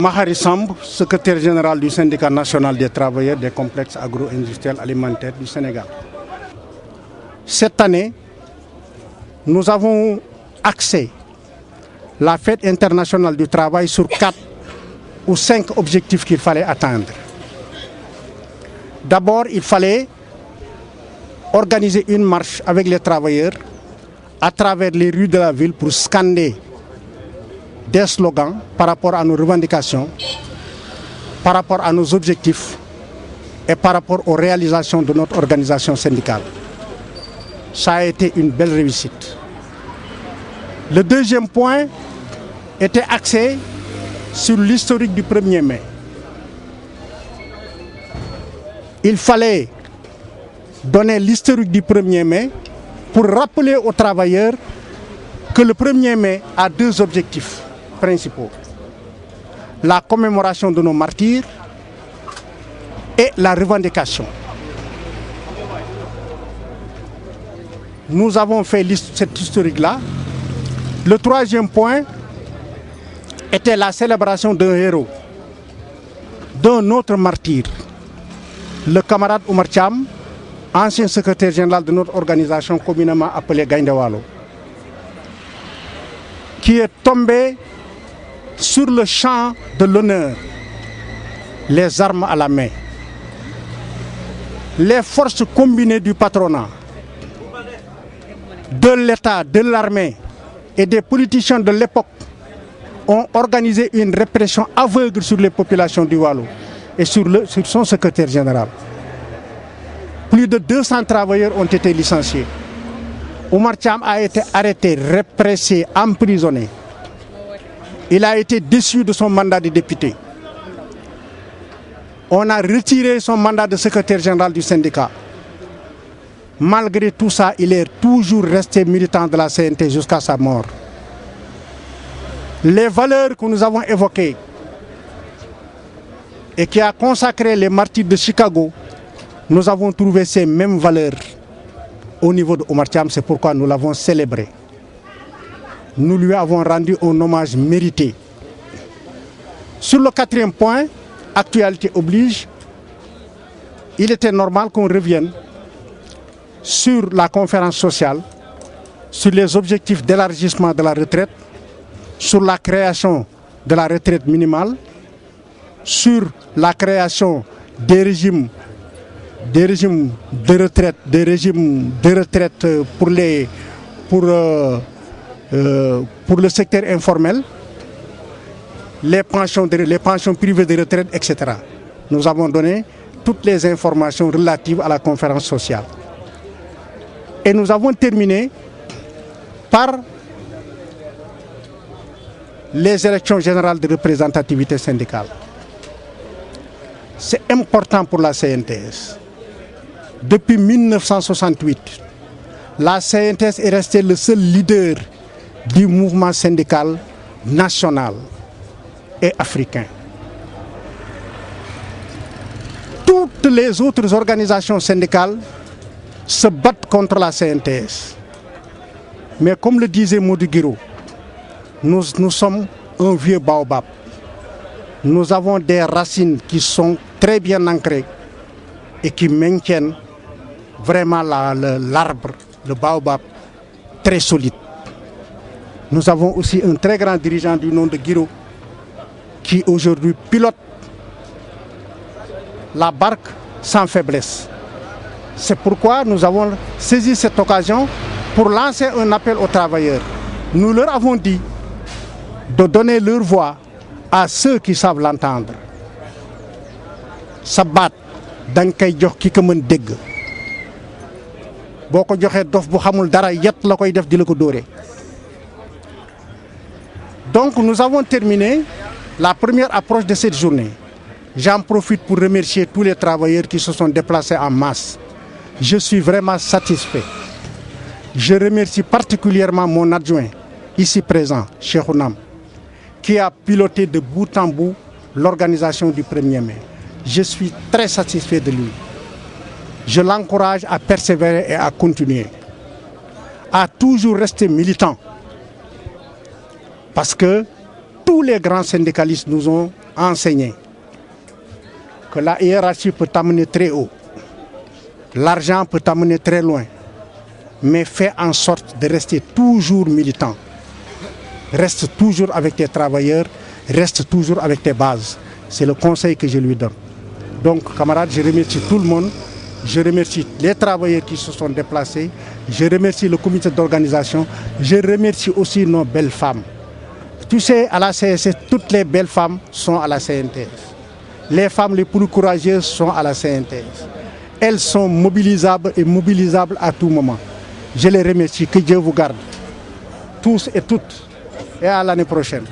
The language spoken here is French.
Mahari Samb, secrétaire général du syndicat national des travailleurs des complexes agro-industriels alimentaires du Sénégal. Cette année, nous avons axé la fête internationale du travail sur 4 ou 5 objectifs qu'il fallait atteindre. D'abord, il fallait organiser une marche avec les travailleurs à travers les rues de la ville pour scander des slogans par rapport à nos revendications, par rapport à nos objectifs et par rapport aux réalisations de notre organisation syndicale. Ça a été une belle réussite. Le deuxième point était axé sur l'historique du 1er mai. Il fallait donner l'historique du 1er mai pour rappeler aux travailleurs que le 1er mai a 2 objectifs principaux. La commémoration de nos martyrs et la revendication. Nous avons fait cet historique-là. Le troisième point était la célébration d'un héros, d'un autre martyr, le camarade Oumar Thiam, ancien secrétaire général de notre organisation communément appelée Gaïndé Waalo, qui est tombé sur le champ de l'honneur, les armes à la main. Les forces combinées du patronat, de l'État, de l'armée et des politiciens de l'époque ont organisé une répression aveugle sur les populations du Waalo et sur son secrétaire général. Plus de 200 travailleurs ont été licenciés. Oumar Thiam a été arrêté, répressé, emprisonné. Il a été déçu de son mandat de député. On a retiré son mandat de secrétaire général du syndicat. Malgré tout ça, il est toujours resté militant de la CNT jusqu'à sa mort. Les valeurs que nous avons évoquées et qui a consacré les martyrs de Chicago, nous avons trouvé ces mêmes valeurs au niveau de Oumar Thiam. C'est pourquoi nous l'avons célébré. Nous lui avons rendu un hommage mérité. Sur le 4e point, actualité oblige, il était normal qu'on revienne sur la conférence sociale, sur les objectifs d'élargissement de la retraite, sur la création de la retraite minimale, sur la création des régimes de retraite pour le secteur informel, les pensions privées de retraite, etc. Nous avons donné toutes les informations relatives à la conférence sociale. Et nous avons terminé par les élections générales de représentativité syndicale. C'est important pour la CNTS. Depuis 1968, la CNTS est restée le seul leader du mouvement syndical national et africain. Toutes les autres organisations syndicales se battent contre la CNTS. Mais comme le disait Modou Guiro, nous sommes un vieux baobab. Nous avons des racines qui sont très bien ancrées et qui maintiennent vraiment l'arbre, le baobab, très solide. Nous avons aussi un très grand dirigeant du nom de Guiro qui aujourd'hui pilote la barque sans faiblesse. C'est pourquoi nous avons saisi cette occasion pour lancer un appel aux travailleurs. Nous leur avons dit de donner leur voix à ceux qui savent l'entendre. Sa baat dang koy jox ki ko mën dégg. Boo ko joxee dof bu xamul dara yet la koy def di la ko dóore. Donc nous avons terminé la première approche de cette journée. J'en profite pour remercier tous les travailleurs qui se sont déplacés en masse. Je suis vraiment satisfait. Je remercie particulièrement mon adjoint, ici présent, Cheikh Ounam, qui a piloté de bout en bout l'organisation du 1er mai. Je suis très satisfait de lui. Je l'encourage à persévérer et à continuer, à toujours rester militant. Parce que tous les grands syndicalistes nous ont enseigné que la hiérarchie peut t'amener très haut, l'argent peut t'amener très loin, mais fais en sorte de rester toujours militant. Reste toujours avec tes travailleurs, reste toujours avec tes bases. C'est le conseil que je lui donne. Donc, camarades, je remercie tout le monde. Je remercie les travailleurs qui se sont déplacés. Je remercie le comité d'organisation. Je remercie aussi nos belles femmes. Tu sais, à la CSS, toutes les belles femmes sont à la CNTS. Les femmes les plus courageuses sont à la CNTS. Elles sont mobilisables et mobilisables à tout moment. Je les remercie. Que Dieu vous garde. Tous et toutes. Et à l'année prochaine.